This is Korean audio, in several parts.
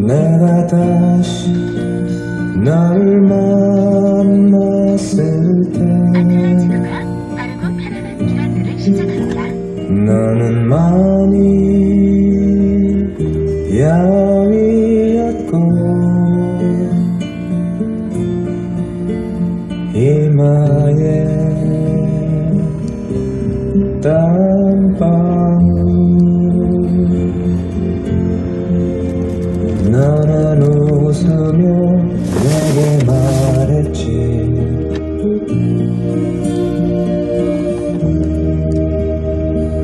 내가 다시 널 만났을 때 너는 많이 야위었고 이마에 땀방울 너는 웃으며 내게 말했지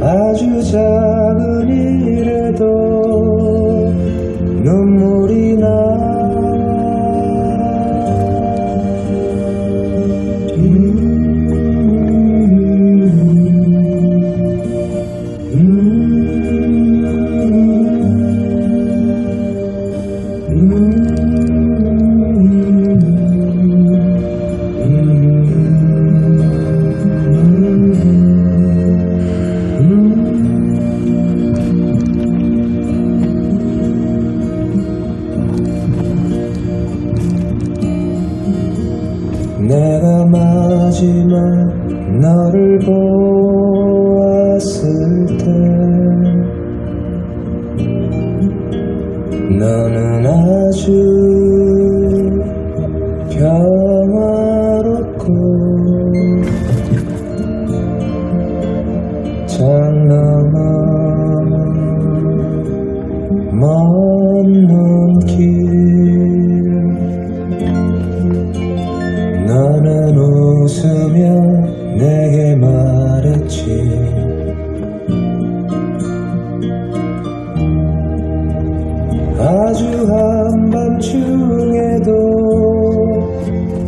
아주 작은 일에도 눈물이 나 내가 마지막 너를 보았을 때 너는 아주 평화롭고 장난아 먼 눈길 너는 웃으며 내게 말했지 아주 한밤중에도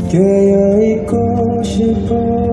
깨어있고 싶어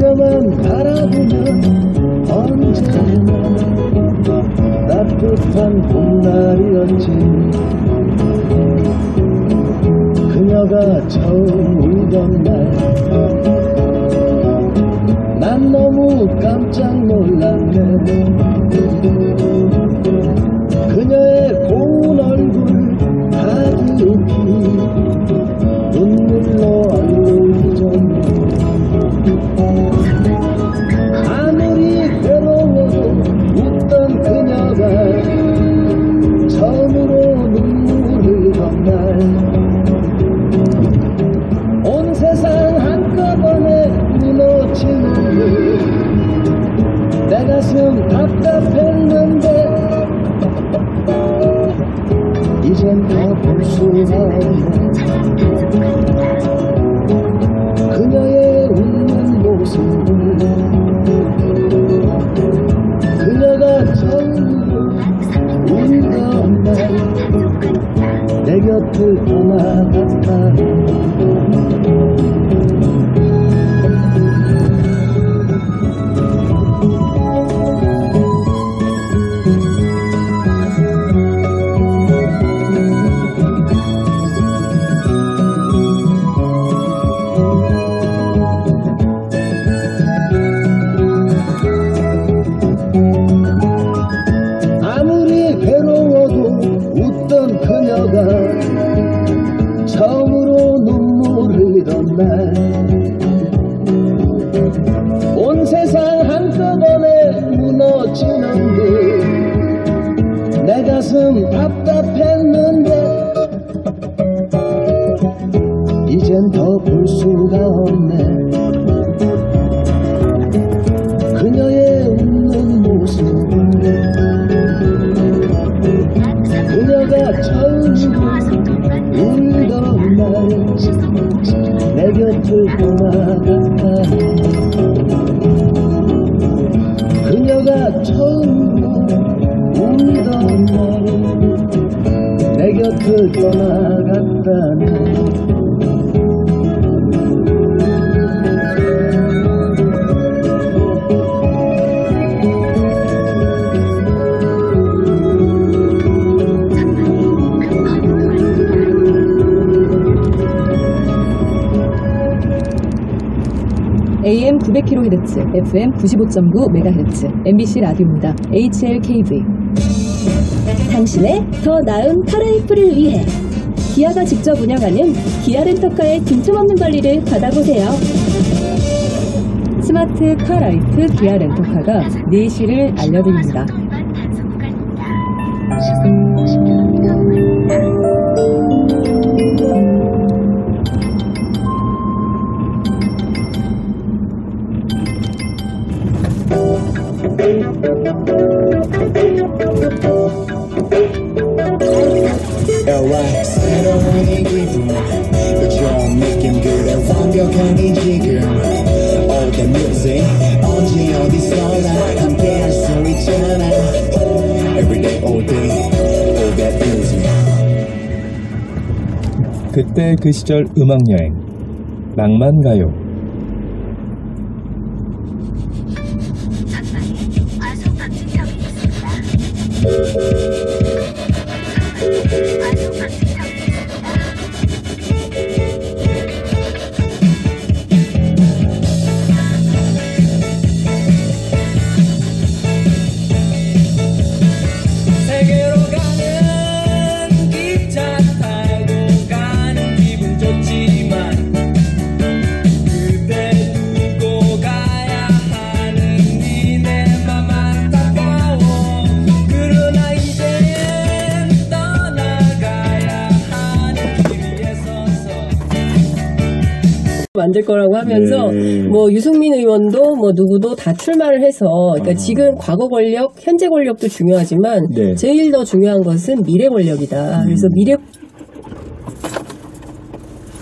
그녀만 바라보면 언제나 따뜻한 봄날이었지. 그녀가 처음 울던 날 난 너무 깜짝 놀랐네. 그녀의 고운 얼굴 가득히 눈물로 얼굴 젖네. 아무리 괴로워도 웃던 그녀가 처음으로 눈물 흘리던 날 온 세상 한꺼번에 무너지는데 내 가슴 답답했는데 이젠 더 볼 수가 없네. 그녀의 웃는 모습을 그녀가 처음으로 울던 날 내 곁을 떠나갔다. 처음으로 눈물 흘리던 날 온 세상 한꺼번에 무너지는데 내 가슴 답답했는데 이젠 더 볼 수가 없네. 그녀의 웃는 모습을 그녀가 처음으로 울던 날 내 곁을 떠나갔다. 그녀가 처음으로 울던 날 내 곁을 떠나갔다네. AM 900kHz, FM 95.9MHz, MBC 라디오입니다. HLKV. 당신의 더 나은 카라이프를 위해 기아가 직접 운영하는 기아 렌터카의 빈틈없는 관리를 받아보세요. 스마트 카라이프 기아 렌터카가 4시를 알려드립니다. Alright, 새로운 기분 그처럼 느낌들의 완벽한 이 지금 All the music 언제 어디서나 함께할 수 있잖아 Everyday all day all that music. 그때 그 시절 음악여행 낭만가요. 만들 거라고 하면서 뭐 유승민 의원도 뭐 누구도 다 출마를 해서 그러니까 지금 과거 권력, 현재 권력도 중요하지만 제일 더 중요한 것은 미래 권력이다. 그래서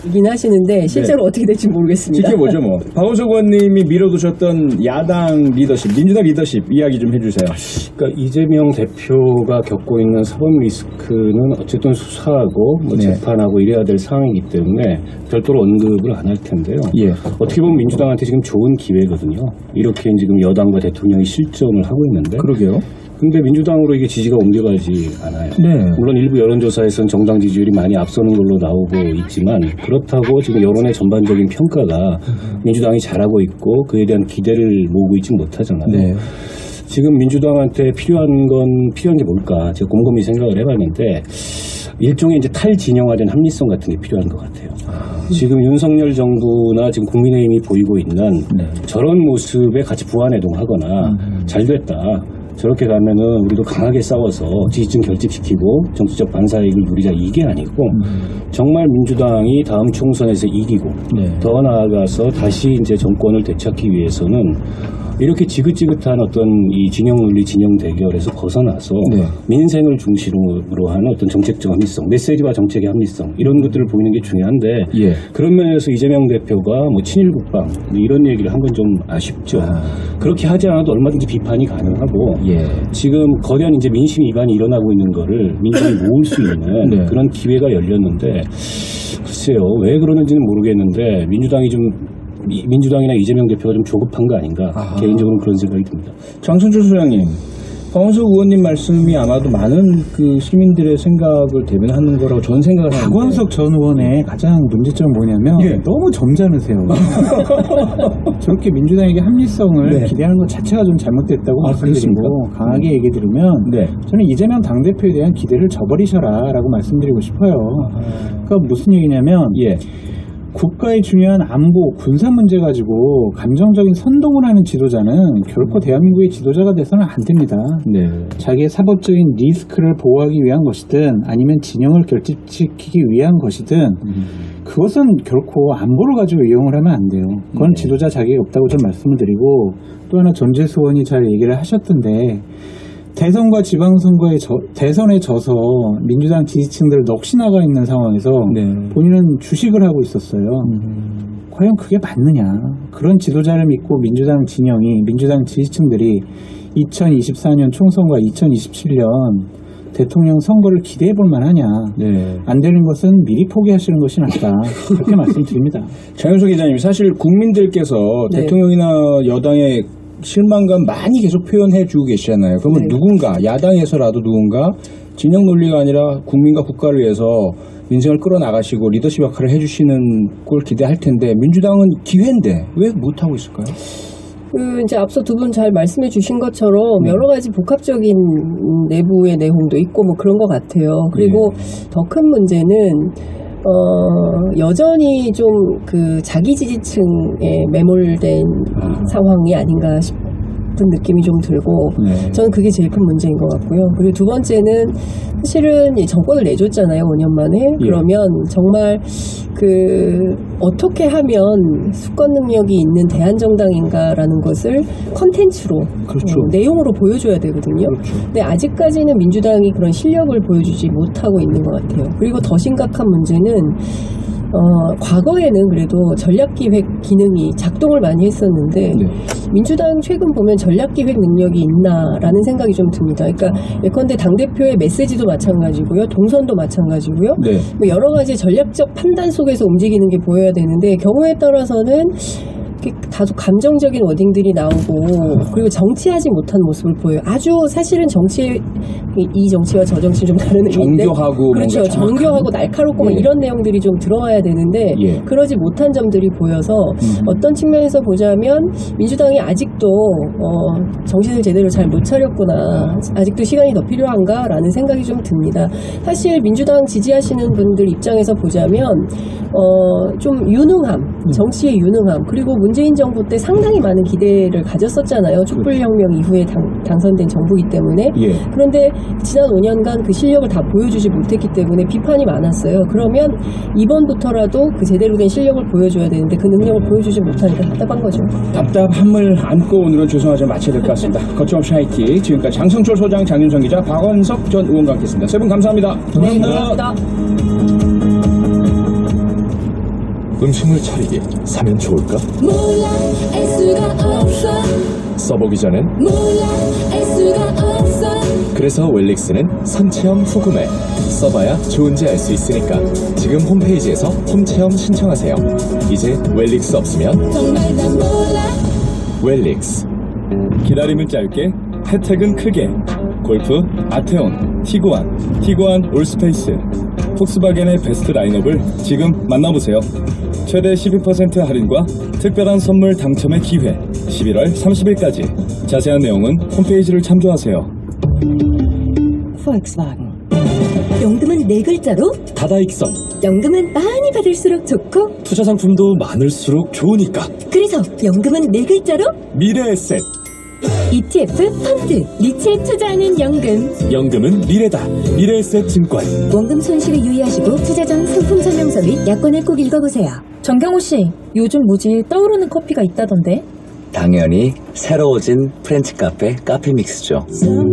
이긴 하시는데 실제로 네. 어떻게 될지 모르겠습니다. 지켜보죠 뭐. 박원석 의원님이 밀어두셨던 야당 리더십, 민주당 리더십 이야기 좀 해주세요. 그러니까 이재명 대표가 겪고 있는 사법 리스크는 어쨌든 수사하고 뭐 네. 재판하고 이래야 될 상황이기 때문에 별도로 언급을 안 할 텐데요. 예. 어떻게 보면 민주당한테 지금 좋은 기회거든요. 이렇게 지금 여당과 대통령이 실전을 하고 있는데. 그러게요. 근데 민주당으로 이게 지지가 옮겨가지 않아요. 네. 물론 일부 여론조사에서는 정당 지지율이 많이 앞서는 걸로 나오고 있지만 그렇다고 지금 여론의 전반적인 평가가 민주당이 잘하고 있고 그에 대한 기대를 모으고 있지 못하잖아요. 네. 지금 민주당한테 필요한 게 뭘까? 제가 곰곰이 생각을 해봤는데 일종의 이제 탈진영화된 합리성 같은 게 필요한 것 같아요. 지금 윤석열 정부나 지금 국민의힘이 보이고 있는 저런 모습에 같이 부안해동하거나 잘 됐다. 저렇게 가면은 우리도 강하게 싸워서 지지층 결집시키고 정치적 반사이익을 누리자 이게 아니고 정말 민주당이 다음 총선에서 이기고 더 나아가서 다시 이제 정권을 되찾기 위해서는 이렇게 지긋지긋한 어떤 이 진영 논리, 진영 대결에서 벗어나서 민생을 중심으로 하는 어떤 정책적 합리성, 메시지와 정책의 합리성 이런 것들을 보이는 게 중요한데 그런 면에서 이재명 대표가 뭐 친일 국방 이런 얘기를 한 건 좀 아쉽죠. 그렇게 하지 않아도 얼마든지 비판이 가능하고 지금 거대한 이제 민심 이반이 일어나고 있는 거를 민심이 모을 수 있는 그런 기회가 열렸는데 글쎄요 왜 그러는지는 모르겠는데 민주당이나 이재명 대표가 좀 조급한 거 아닌가 개인적으로는 그런 생각이 듭니다. 장성철 소장님, 박원석 의원님 말씀이 아마도 많은 그 시민들의 생각을 대변하는 거라고 저는 생각을 하는데 박원석 전 의원의 가장 문제점은 뭐냐면 너무 점잖으세요. 저렇게 민주당에게 합리성을 기대하는 것 자체가 좀 잘못됐다고 말씀드리고 강하게 얘기 들으면 저는 이재명 당대표에 대한 기대를 저버리셔라 라고 말씀드리고 싶어요. 그러니까 무슨 얘기냐면 국가의 중요한 안보, 군사 문제 가지고 감정적인 선동을 하는 지도자는 결코 대한민국의 지도자가 돼서는 안 됩니다. 자기의 사법적인 리스크를 보호하기 위한 것이든 아니면 진영을 결집시키기 위한 것이든 그것은 결코 안보를 가지고 이용을 하면 안 돼요. 그건 지도자 자격이 없다고 좀 말씀을 드리고 또 하나 전재수 의원이 잘 얘기를 하셨던데 대선과 지방선거에 대선에 져서 민주당 지지층들 넋이 나가 있는 상황에서 본인은 주식을 하고 있었어요. 과연 그게 맞느냐. 그런 지도자를 믿고 민주당 진영이 민주당 지지층들이 2024년 총선과 2027년 대통령 선거를 기대해 볼 만하냐. 안 되는 것은 미리 포기하시는 것이 낫다. 그렇게 말씀드립니다. 장윤석 기자님, 사실 국민들께서 대통령이나 여당의 실망감 많이 계속 표현해 주고 계시잖아요. 그러면 누군가 야당에서라도 누군가 진영 논리가 아니라 국민과 국가를 위해서 민생을 끌어나가시고 리더십 역할을 해주시는 걸 기대할 텐데 민주당은 기회인데 왜 못하고 있을까요? 이제 앞서 두 분 잘 말씀해 주신 것처럼 여러 가지 복합적인 내부의 내용도 있고 뭐 그런 것 같아요. 그리고 더 큰 문제는 여전히 좀 그 자기 지지층에 매몰된 상황이 아닌가 싶은 느낌이 좀 들고 저는 그게 제일 큰 문제인 것 같고요. 그리고 두 번째는 사실은 정권을 내줬잖아요. 5년 만에. 그러면 정말 어떻게 하면 수권 능력이 있는 대한정당인가라는 것을 컨텐츠로 내용으로 보여줘야 되거든요. 근데 아직까지는 민주당이 그런 실력을 보여주지 못하고 있는 것 같아요. 그리고 더 심각한 문제는 과거에는 그래도 전략기획 기능이 작동을 많이 했었는데 민주당 최근 보면 전략기획 능력이 있나라는 생각이 좀 듭니다. 그러니까 예컨대 당대표의 메시지도 마찬가지고요. 동선도 마찬가지고요. 뭐 여러 가지 전략적 판단 속에서 움직이는 게 보여야 되는데 경우에 따라서는 다소 감정적인 워딩들이 나오고 그리고 정치하지 못한 모습을 보여요. 아주 사실은 이 정치와 저 정치는 좀 다른 의미인데 정교하고 그렇죠. 정교하고 날카롭고 뭐 이런 내용들이 좀 들어와야 되는데 그러지 못한 점들이 보여서 어떤 측면에서 보자면 민주당이 아직도 정신을 제대로 잘 못 차렸구나. 아직도 시간이 더 필요한가라는 생각이 좀 듭니다. 사실 민주당 지지하시는 분들 입장에서 보자면 좀 유능함, 정치의 유능함 그리고 문재인 정부 때 상당히 많은 기대를 가졌었잖아요. 촛불혁명 이후에 당선된 정부이기 때문에. 그런데 지난 5년간 그 실력을 다 보여주지 못했기 때문에 비판이 많았어요. 그러면 이번부터라도 그 제대로 된 실력을 보여줘야 되는데 그 능력을 보여주지 못하니까 답답한 거죠. 답답함을 안고 오늘은 죄송하지만 마쳐야 될 것 같습니다. 거침없이 하이킥 지금까지 장성철 소장, 장윤성 기자, 박원석 전 의원과 함께했습니다. 세 분 감사합니다. 감사합니다. 음식물 처리기 사면 좋을까? 몰라 알 수가 없어. 써보기 전엔 몰라 알 수가 없어. 그래서 웰릭스는 선체험 후구매. 써봐야 좋은지 알 수 있으니까 지금 홈페이지에서 홈체험 신청하세요. 이제 웰릭스 없으면 정말 난 몰라. 웰릭스. 기다림은 짧게 혜택은 크게. 골프 아테온, 티구안 올스페이스. 폭스바겐의 베스트 라인업을 지금 만나보세요. 최대 12% 할인과 특별한 선물 당첨의 기회. 11월 30일까지. 자세한 내용은 홈페이지를 참조하세요. 폭스바겐. 연금은 4글자로? 다다익선. 연금은 많이 받을수록 좋고 투자 상품도 많을수록 좋으니까. 그래서 연금은 4글자로? 미래에셋. ETF, 펀드, 리츠에 투자하는 연금. 연금은 미래다. 미래에셋 증권. 원금 손실에 유의하시고 투자 전 상품 설명서 및 약관을 꼭 읽어보세요. 정경호 씨, 요즘 뭐지 떠오르는 커피가 있다던데? 당연히 새로워진 프렌치 카페 카페믹스죠.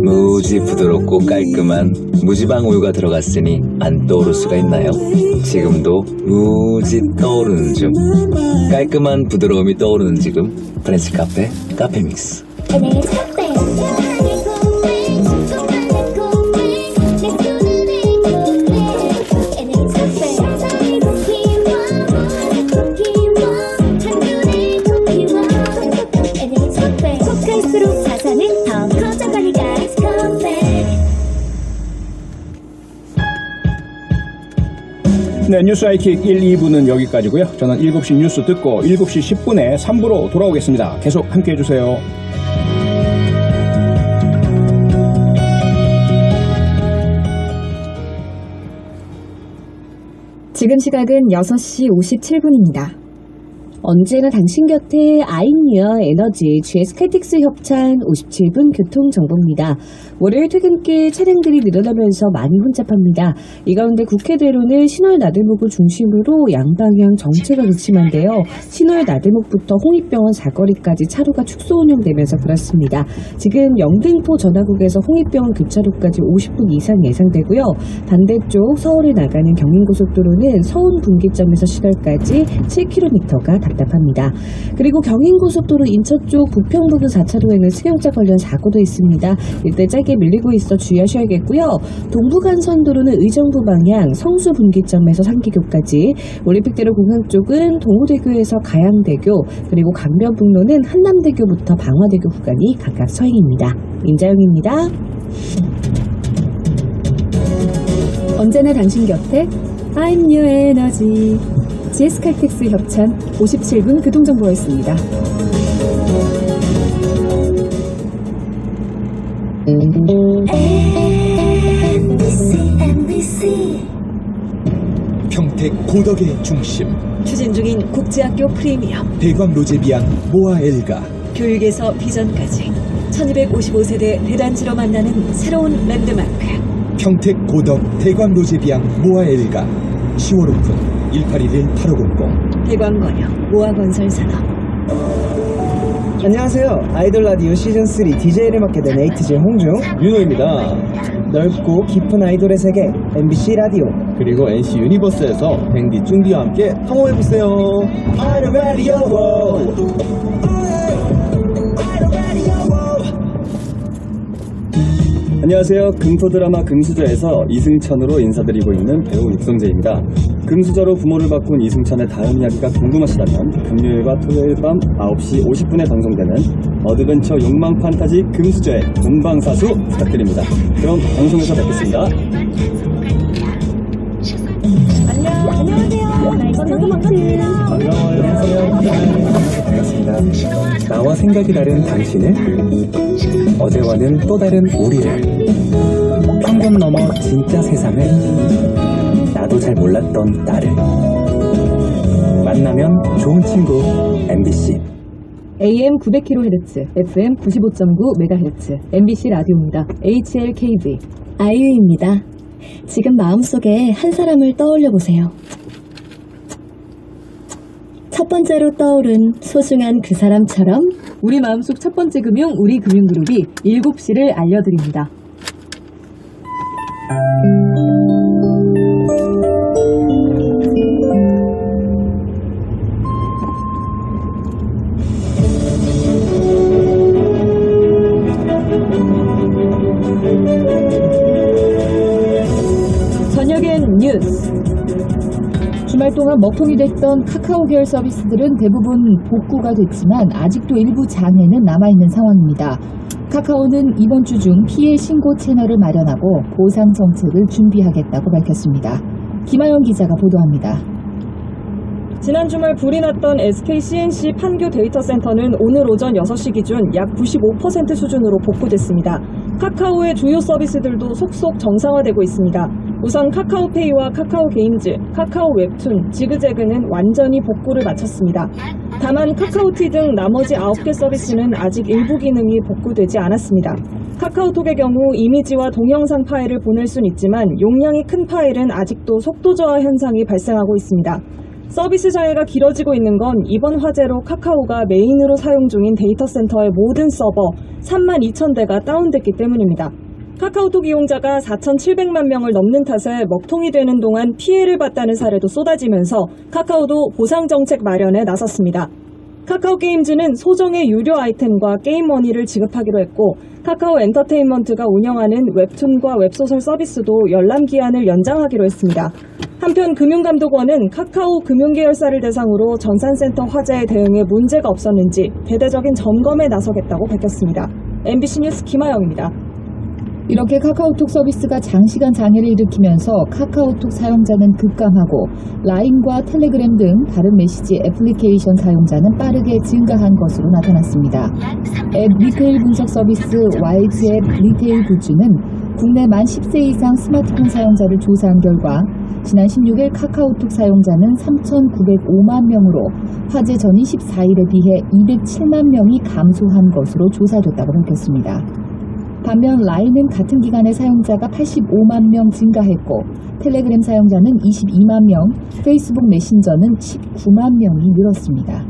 무지 부드럽고 깔끔한 무지방 우유가 들어갔으니 안 떠오를 수가 있나요? 지금도 무지 떠오르는 중. 깔끔한 부드러움이 떠오르는 지금 프렌치 카페 카페믹스. 네, 뉴스 하이킥 1, 2부는 여기까지고요. 저는 7시 뉴스 듣고 7시 10분에 3부로 돌아오겠습니다. 계속 함께해 주세요. 지금 시각은 6시 57분입니다. 언제나 당신 곁에 아임유어 에너지 GS칼텍스 협찬 57분 교통정보입니다. 월요일 퇴근길 차량들이 늘어나면서 많이 혼잡합니다. 이 가운데 국회대로는 신월 나들목을 중심으로 양방향 정체가 극심한데요. 신월 나들목부터 홍익병원 사거리까지 차로가 축소 운영되면서 그렇습니다. 지금 영등포 전화국에서 홍익병원 교차로까지 50분 이상 예상되고요. 반대쪽 서울에 나가는 경인고속도로는 서운 분기점에서 신월까지 7km가 답답합니다. 그리고 경인고속도로 인천 쪽 부평부근 4차로에는 승용차 관련 사고도 있습니다. 이때 짧게 밀리고 있어 주의하셔야겠고요. 동부간선도로는 의정부 방향 성수 분기점에서 상기교까지, 올림픽대로 공항 쪽은 동호대교에서 가양대교, 그리고 강변북로는 한남대교부터 방화대교 구간이 각각 서행입니다. 임자영입니다. 언제나 당신 곁에 I'm Your Energy GS칼텍스 협찬 57분 교통정보였습니다. 평택 고덕의 중심, 추진 중인 국제학교 프리미엄, 대광 로제비앙 모아엘가, 교육에서 비전까지 1255세대 대단지로 만나는 새로운 랜드마크, 평택 고덕 대광 로제비앙 모아엘가. 10월 오픈. 1811-8500. 대광건영 모아건설산업. 안녕하세요. 아이돌 라디오 시즌3 DJ를 맡게 된 에이티즈 홍중 윤호입니다. 넓고 깊은 아이돌의 세계 MBC 라디오, 그리고 NC 유니버스에서 뱅디 쭝디와 함께 탐험해보세요. 아이돌 라디오. 안녕하세요. 금토드라마 금수저에서 이승천으로 인사드리고 있는 배우 육성재입니다. 금수저로 부모를 바꾼 이승천의 다음 이야기가 궁금하시다면 금요일과 토요일 밤 9시 50분에 방송되는 어드벤처 욕망 판타지 금수저의 본방사수 부탁드립니다. 그럼 방송에서 뵙겠습니다. 안녕하세요. 만나서 반갑습니다. 반갑습니다. 나와 생각이 다른 당신을, 어제와는 또 다른 우리를, 평균 넘어 진짜 세상을, 나도 잘 몰랐던 나를 만나면 좋은 친구 MBC. AM 900kHz, FM 95.9MHz, MBC 라디오입니다. HLKB. 아이유입니다. 지금 마음속에 한 사람을 떠올려 보세요. 첫 번째로 떠오른 소중한 그 사람처럼 우리 마음속 첫 번째 금융 우리금융그룹이 7시를 알려드립니다. 오랫동안 먹통이 됐던 카카오 계열 서비스들은 대부분 복구가 됐지만 아직도 일부 장애는 남아있는 상황입니다. 카카오는 이번 주 중 피해 신고 채널을 마련하고 보상 정책을 준비하겠다고 밝혔습니다. 김하영 기자가 보도합니다. 지난 주말 불이 났던 SK CNC 판교 데이터 센터는 오늘 오전 6시 기준 약 95% 수준으로 복구됐습니다. 카카오의 주요 서비스들도 속속 정상화되고 있습니다. 우선 카카오페이와 카카오게임즈, 카카오 웹툰, 지그재그는 완전히 복구를 마쳤습니다. 다만 카카오티 등 나머지 9개 서비스는 아직 일부 기능이 복구되지 않았습니다. 카카오톡의 경우 이미지와 동영상 파일을 보낼 순 있지만 용량이 큰 파일은 아직도 속도 저하 현상이 발생하고 있습니다. 서비스 장애가 길어지고 있는 건 이번 화재로 카카오가 메인으로 사용 중인 데이터 센터의 모든 서버 32,000대가 다운됐기 때문입니다. 카카오톡 이용자가 4,700만 명을 넘는 탓에 먹통이 되는 동안 피해를 봤다는 사례도 쏟아지면서 카카오도 보상 정책 마련에 나섰습니다. 카카오 게임즈는 소정의 유료 아이템과 게임 머니를 지급하기로 했고 카카오 엔터테인먼트가 운영하는 웹툰과 웹소설 서비스도 열람 기한을 연장하기로 했습니다. 한편 금융감독원은 카카오 금융계열사를 대상으로 전산센터 화재에 대응에 문제가 없었는지 대대적인 점검에 나서겠다고 밝혔습니다. MBC 뉴스 김하영입니다. 이렇게 카카오톡 서비스가 장시간 장애를 일으키면서 카카오톡 사용자는 급감하고 라인과 텔레그램 등 다른 메시지 애플리케이션 사용자는 빠르게 증가한 것으로 나타났습니다. 앱 리테일 분석 서비스 와일드앱 리테일 굿즈는 국내 만 10세 이상 스마트폰 사용자를 조사한 결과 지난 16일 카카오톡 사용자는 3,905만 명으로 화재 전인 14일에 비해 207만 명이 감소한 것으로 조사됐다고 밝혔습니다. 반면 라인은 같은 기간에 사용자가 85만 명 증가했고 텔레그램 사용자는 22만 명, 페이스북 메신저는 19만 명이 늘었습니다.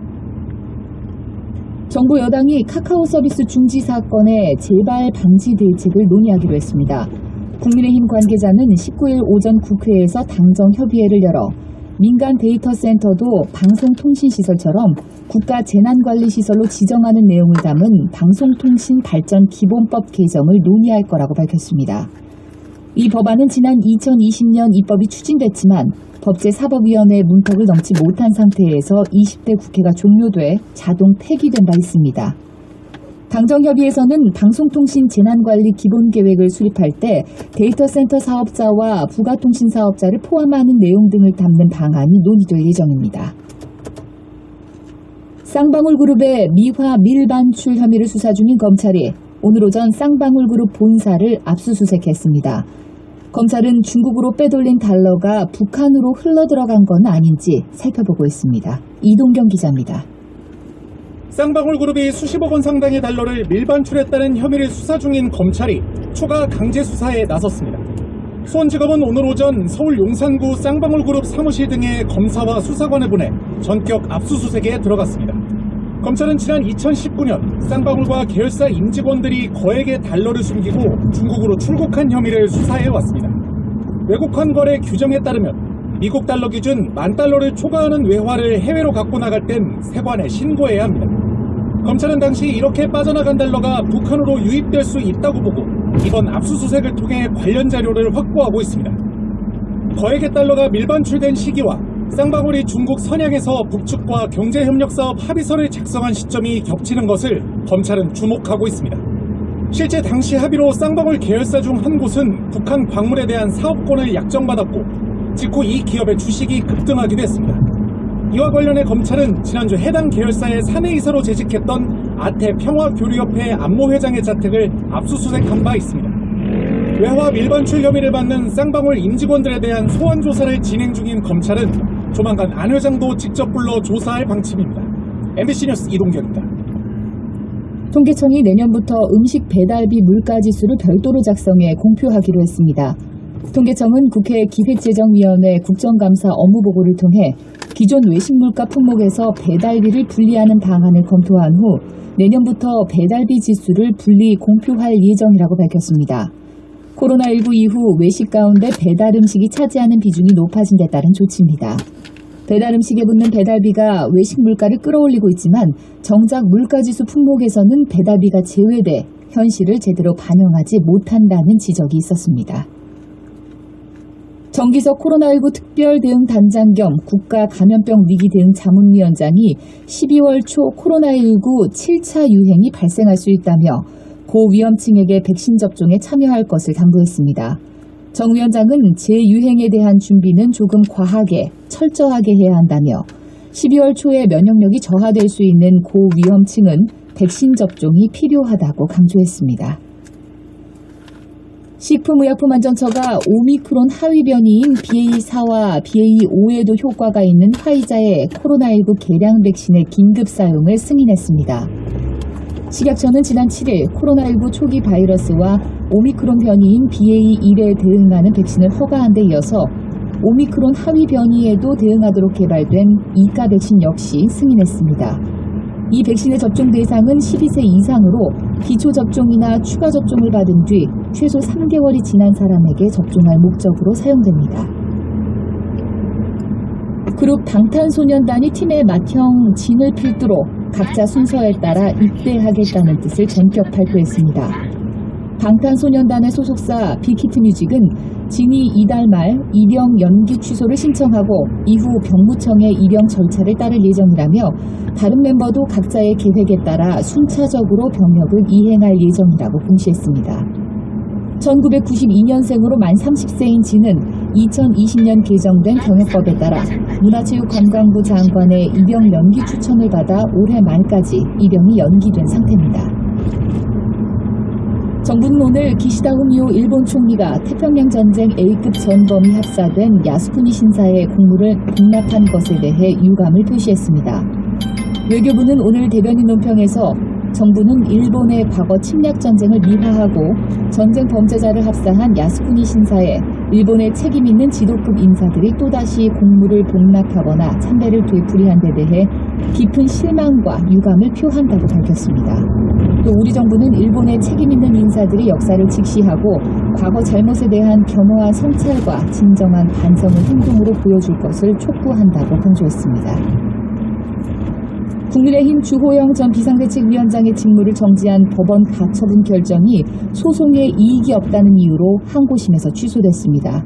정부 여당이 카카오 서비스 중지 사건의 재발 방지 대책을 논의하기로 했습니다. 국민의힘 관계자는 19일 오전 국회에서 당정 협의회를 열어 민간 데이터 센터도 방송통신시설처럼 국가 재난관리시설로 지정하는 내용을 담은 방송통신발전기본법 개정을 논의할 거라고 밝혔습니다. 이 법안은 지난 2020년 입법이 추진됐지만 법제사법위원회 문턱을 넘지 못한 상태에서 20대 국회가 종료돼 자동 폐기된 바 있습니다. 당정협의회에서는 방송통신 재난관리 기본계획을 수립할 때 데이터센터 사업자와 부가통신 사업자를 포함하는 내용 등을 담는 방안이 논의될 예정입니다. 쌍방울그룹의 미화 밀반출 혐의를 수사 중인 검찰이 오늘 오전 쌍방울그룹 본사를 압수수색했습니다. 검찰은 중국으로 빼돌린 달러가 북한으로 흘러들어간 건 아닌지 살펴보고 있습니다. 이동경 기자입니다. 쌍방울그룹이 수십억 원 상당의 달러를 밀반출했다는 혐의를 수사 중인 검찰이 추가 강제 수사에 나섰습니다. 수원지검은 오늘 오전 서울 용산구 쌍방울그룹 사무실 등의 검사와 수사관을 보내 전격 압수수색에 들어갔습니다. 검찰은 지난 2019년 쌍방울과 계열사 임직원들이 거액의 달러를 숨기고 중국으로 출국한 혐의를 수사해왔습니다. 외국환 거래 규정에 따르면 미국 달러 기준 $10,000를 초과하는 외화를 해외로 갖고 나갈 땐 세관에 신고해야 합니다. 검찰은 당시 이렇게 빠져나간 달러가 북한으로 유입될 수 있다고 보고 이번 압수수색을 통해 관련 자료를 확보하고 있습니다. 거액의 달러가 밀반출된 시기와 쌍방울이 중국 선양에서 북측과 경제협력사업 합의서를 작성한 시점이 겹치는 것을 검찰은 주목하고 있습니다. 실제 당시 합의로 쌍방울 계열사 중 한 곳은 북한 광물에 대한 사업권을 약정받았고 직후 이 기업의 주식이 급등하기도 했습니다. 이와 관련해 검찰은 지난주 해당 계열사의 사내이사로 재직했던 아태평화교류협회 안모회장의 자택을 압수수색한 바 있습니다. 외화 밀반출 혐의를 받는 쌍방울 임직원들에 대한 소환 조사를 진행 중인 검찰은 조만간 안 회장도 직접 불러 조사할 방침입니다. MBC 뉴스 이동경입니다. 통계청이 내년부터 음식 배달비 물가지수를 별도로 작성해 공표하기로 했습니다. 통계청은 국회 기획재정위원회 국정감사 업무보고를 통해 기존 외식물가 품목에서 배달비를 분리하는 방안을 검토한 후 내년부터 배달비 지수를 분리 공표할 예정이라고 밝혔습니다. 코로나19 이후 외식 가운데 배달 음식이 차지하는 비중이 높아진 데 따른 조치입니다. 배달 음식에 붙는 배달비가 외식 물가를 끌어올리고 있지만 정작 물가지수 품목에서는 배달비가 제외돼 현실을 제대로 반영하지 못한다는 지적이 있었습니다. 정기석 코로나19 특별대응단장 겸 국가감염병 위기 대응 자문위원장이 12월 초 코로나19 7차 유행이 발생할 수 있다며 고위험층에게 백신 접종에 참여할 것을 당부했습니다. 정 위원장은 재유행에 대한 준비는 조금 과하게, 철저하게 해야 한다며 12월 초에 면역력이 저하될 수 있는 고위험층은 백신 접종이 필요하다고 강조했습니다. 식품의약품안전처가 오미크론 하위 변이인 BA4와 BA5에도 효과가 있는 화이자의 코로나19 개량 백신의 긴급 사용을 승인했습니다. 식약처는 지난 7일 코로나19 초기 바이러스와 오미크론 변이인 BA1에 대응하는 백신을 허가한 데 이어서 오미크론 하위 변이에도 대응하도록 개발된 2가 백신 역시 승인했습니다. 이 백신의 접종 대상은 12세 이상으로 기초 접종이나 추가 접종을 받은 뒤 최소 3개월이 지난 사람에게 접종할 목적으로 사용됩니다. 그룹 방탄소년단이 팀의 맏형 진을 필두로 각자 순서에 따라 입대하겠다는 뜻을 전격 발표했습니다. 방탄소년단의 소속사 빅히트뮤직은 진이 이달 말 입영 연기 취소를 신청하고 이후 병무청의 입영 절차를 따를 예정이라며 다른 멤버도 각자의 계획에 따라 순차적으로 병역을 이행할 예정이라고 공시했습니다. 1992년생으로 만 30세인 진은 2020년 개정된 병역법에 따라 문화체육관광부 장관의 입영 연기 추천을 받아 올해 말까지 입영이 연기된 상태입니다. 정부는 오늘 기시다 후미오 일본 총리가 태평양 전쟁 A급 전범이 합사된 야스쿠니 신사의 공물을 공납한 것에 대해 유감을 표시했습니다. 외교부는 오늘 대변인 논평에서 정부는 일본의 과거 침략 전쟁을 미화하고 전쟁 범죄자를 합사한 야스쿠니 신사에 일본의 책임 있는 지도급 인사들이 또다시 공물을 복납하거나 참배를 되풀이한 데 대해 깊은 실망과 유감을 표한다고 밝혔습니다. 또 우리 정부는 일본의 책임 있는 인사들이 역사를 직시하고 과거 잘못에 대한 겸허한 성찰과 진정한 반성을 행동으로 보여줄 것을 촉구한다고 강조했습니다. 국민의힘 주호영 전 비상대책위원장의 직무를 정지한 법원 가처분 결정이 소송에 이익이 없다는 이유로 항고심에서 취소됐습니다.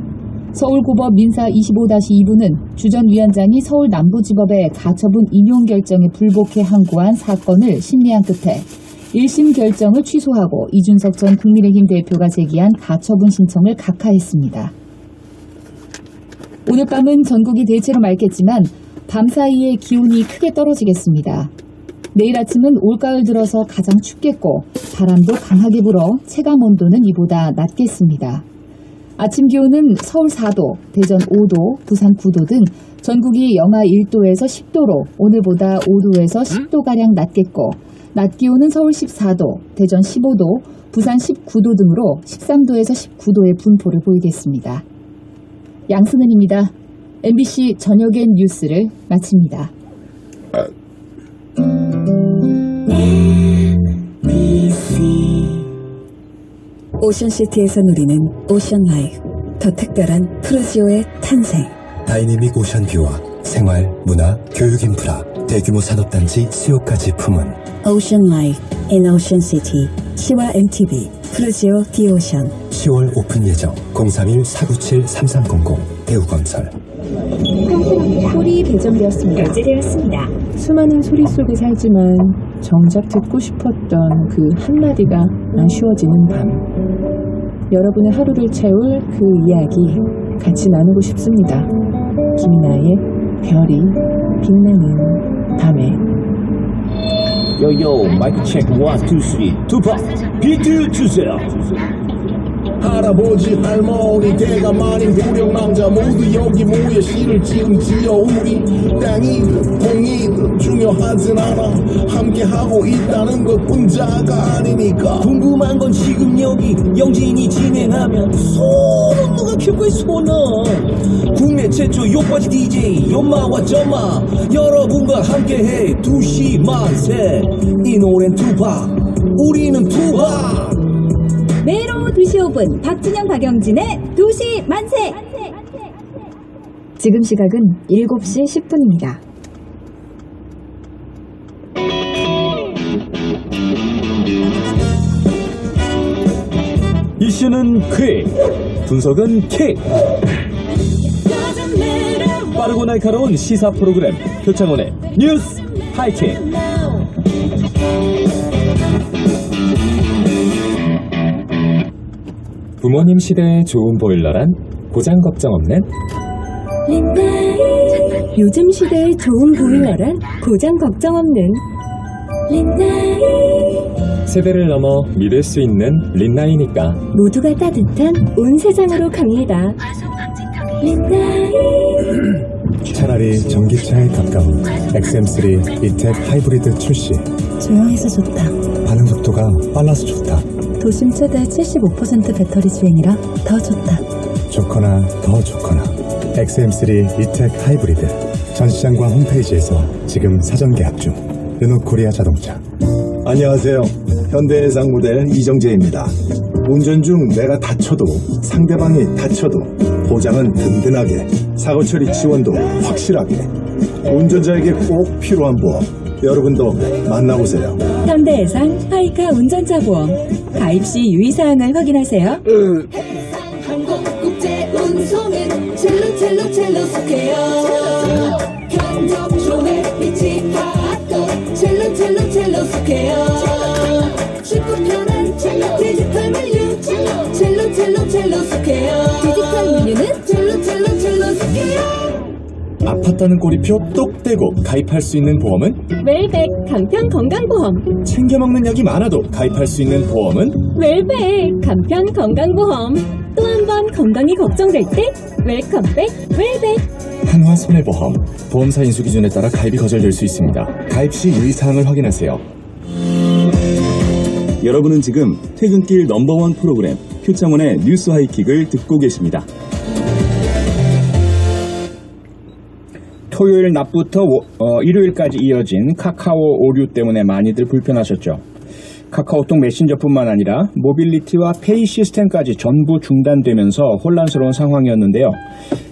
서울고법 민사 25-2부는 주 전 위원장이 서울 남부지법의 가처분 인용 결정에 불복해 항고한 사건을 심리한 끝에 1심 결정을 취소하고 이준석 전 국민의힘 대표가 제기한 가처분 신청을 각하했습니다. 오늘 밤은 전국이 대체로 맑겠지만 밤사이에 기온이 크게 떨어지겠습니다. 내일 아침은 올가을 들어서 가장 춥겠고 바람도 강하게 불어 체감온도는 이보다 낮겠습니다. 아침 기온은 서울 4도, 대전 5도, 부산 9도 등 전국이 영하 1도에서 10도로 오늘보다 5도에서 10도가량 낮겠고 낮 기온은 서울 14도, 대전 15도, 부산 19도 등으로 13도에서 19도의 분포를 보이겠습니다. 양승은입니다. MBC 저녁엔 뉴스를 마칩니다. 오션시티에서 누리는 오션 라이프, 더 특별한 프루지오의 탄생. 다이내믹 오션 뷰와 생활, 문화, 교육 인프라, 대규모 산업단지 수요까지 품은 오션 라이프 인 오션시티. 시와 MTV 프루지오 디오션. 10월 오픈 예정. 031-497-3300 대우건설. 홀이 배정되었습니다. 결제되었습니다. 수많은 소리 속에 살지만 정작 듣고 싶었던 그 한마디가 아쉬워지는 밤. 여러분의 하루를 채울 그 이야기 같이 나누고 싶습니다. 김이나의 별이 빛나는 밤에. 요요 마이크 체크 1, 2, 3 투팍 비트 주세요. 할아버지 할머니 대감 아닌 부령남자 모두 여기 모여 시를 지금 지어 우리 땅이 공이 중요하진 않아 함께하고 있다는 것뿐자가 아니니까. 궁금한 건 지금 여기 영진이 진행하면 손은 누가 켤 거야 손은. 국내 최초 욕바지 DJ 연마와 점마 여러분과 함께해 2시 만세. 이 노래는 투팍 우리는 투팍. 매일 오후 2시 5분 박진영 박영진의 2시 만세. 지금 시각은 7시 10분입니다. 이슈는 퀵, 분석은 킥. 빠르고 날카로운 시사 프로그램 표창원의 뉴스 하이킥. 부모님 시대에 좋은 보일러란 고장 걱정 없는 린나이. 요즘 시대에 좋은 보일러란 고장 걱정 없는 린나이. 세대를 넘어 믿을 수 있는 린나이니까. 모두가 따뜻한 온 세상으로 갑니다. 린나이. 차라리 전기차에 가까운 XM3 이텍 하이브리드 출시. 조용해서 좋다. 반응 속도가 빨라서 좋다. 도심 최대 75% 배터리 주행이라 더 좋다. 좋거나 더 좋거나 XM3 이텍 하이브리드. 전시장과 홈페이지에서 지금 사전 계약 중. 르노코리아 자동차. 안녕하세요. 현대해상 모델 이정재입니다. 운전 중 내가 다쳐도 상대방이 다쳐도 보장은 든든하게, 사고 처리 지원도 확실하게. 운전자에게 꼭 필요한 보험. 여러분도 만나보세요. 현대해상 하이카 운전자 보험. 가입 시 유의사항을 확인하세요. 항공국제운송은 첼로 속해요. 견적 조회 빛이 닿았고 첼로 속해요. 쉽고 편한 첼로 디지털 물류 첼로 속해요. 디지털 물류는 첼로 속해요. 아팠다는 꼬리표 똑 떼고 가입할 수 있는 보험은 웰백 간편 건강보험. 챙겨 먹는 약이 많아도 가입할 수 있는 보험은 웰백 간편 건강보험. 또 한 번 건강이 걱정될 때 웰컴백 웰백. 한화 손해보험. 보험사 인수 기준에 따라 가입이 거절될 수 있습니다. 가입 시 유의사항을 확인하세요. 여러분은 지금 퇴근길 넘버원 프로그램 표창원의 뉴스 하이킥을 듣고 계십니다. 토요일 낮부터 일요일까지 이어진 카카오 오류 때문에 많이들 불편하셨죠. 카카오톡 메신저뿐만 아니라 모빌리티와 페이 시스템까지 전부 중단되면서 혼란스러운 상황이었는데요.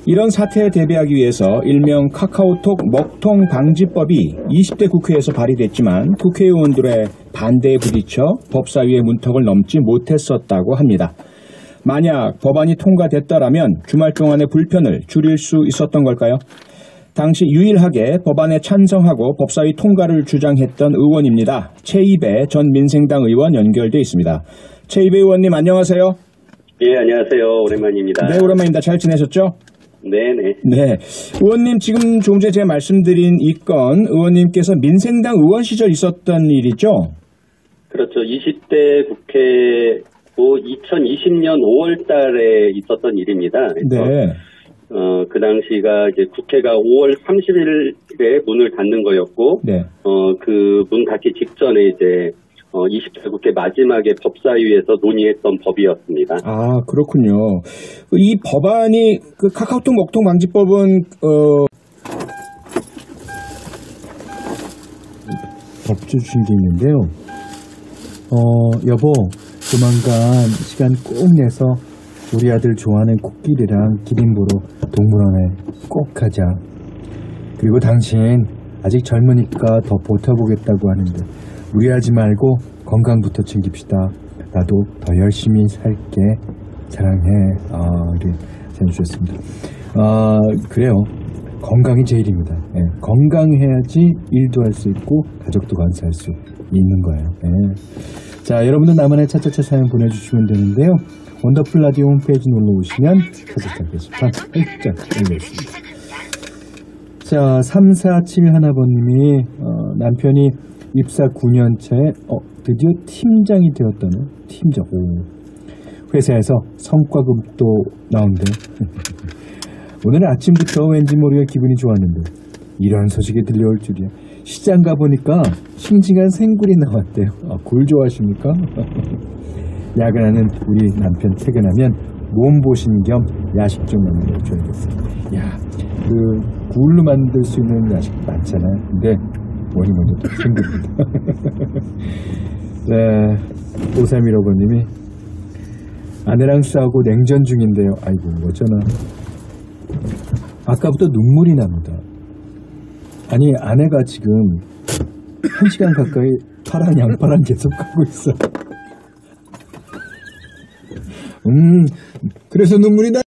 이런 사태에 대비하기 위해서 일명 카카오톡 먹통 방지법이 20대 국회에서 발의됐지만 국회의원들의 반대에 부딪혀 법사위의 문턱을 넘지 못했었다고 합니다. 만약 법안이 통과됐다라면 주말 동안의 불편을 줄일 수 있었던 걸까요? 당시 유일하게 법안에 찬성하고 법사위 통과를 주장했던 의원입니다. 최이배 전 민생당 의원 연결돼 있습니다. 최이배 의원님 안녕하세요. 예, 안녕하세요. 오랜만입니다. 네, 오랜만입니다. 잘 지내셨죠? 네네. 네. 의원님 지금 조금 전에 제가 말씀드린 이 건 의원님께서 민생당 의원 시절 있었던 일이죠? 그렇죠. 20대 국회 2020년 5월 달에 있었던 일입니다. 네. 그 당시가 이제 국회가 5월 30일에 문을 닫는 거였고, 네. 그 문 닫기 직전에 이제 20대 국회 마지막에 법사위에서 논의했던 법이었습니다. 아, 그렇군요. 이 법안이 그 카카오톡 먹통 방지법은 법조 주신 게 있는데요. 여보, 조만간 시간 꼭 내서 우리 아들 좋아하는 코끼리랑 기린 보러 동물원에 꼭 가자. 그리고 당신 아직 젊으니까 더 버텨보겠다고 하는데 무리하지 말고 건강부터 챙깁시다. 나도 더 열심히 살게. 사랑해. 이렇게 사연 주셨습니다. 그래요. 건강이 제일입니다. 예, 건강해야지 일도 할 수 있고 가족도 감사할 수 있는 거예요. 예. 자, 여러분들 나만의 차차차 사연 보내주시면 되는데요. 원더풀 라디오 홈페이지 놀러오시면 차차차 게시판 활짝 열려있습니다. 자, 3471번님이 남편이 입사 9년차에 드디어 팀장이 되었다는 팀장. 회사에서 성과급도 나온대. 오늘 아침부터 왠지 모르게 기분이 좋았는데 이런 소식이 들려올 줄이야. 시장 가보니까 싱싱한 생굴이 나왔대요. 굴 좋아하십니까? 야근하는 우리 남편 퇴근하면 몸보신 겸 야식 좀 만들어줘야겠어요. 야, 그 굴로 만들 수 있는 야식 많잖아요. 근데 뭐니 먼저 생깁니다. 네, 5315번님이 아내랑 싸우고 냉전 중인데요. 아이고, 어쩌나. 아까부터 눈물이 납니다. 아니, 아내가 지금 1시간 가까이 파랑 양파랑 계속 하고 있어. 그래서 눈물이 나.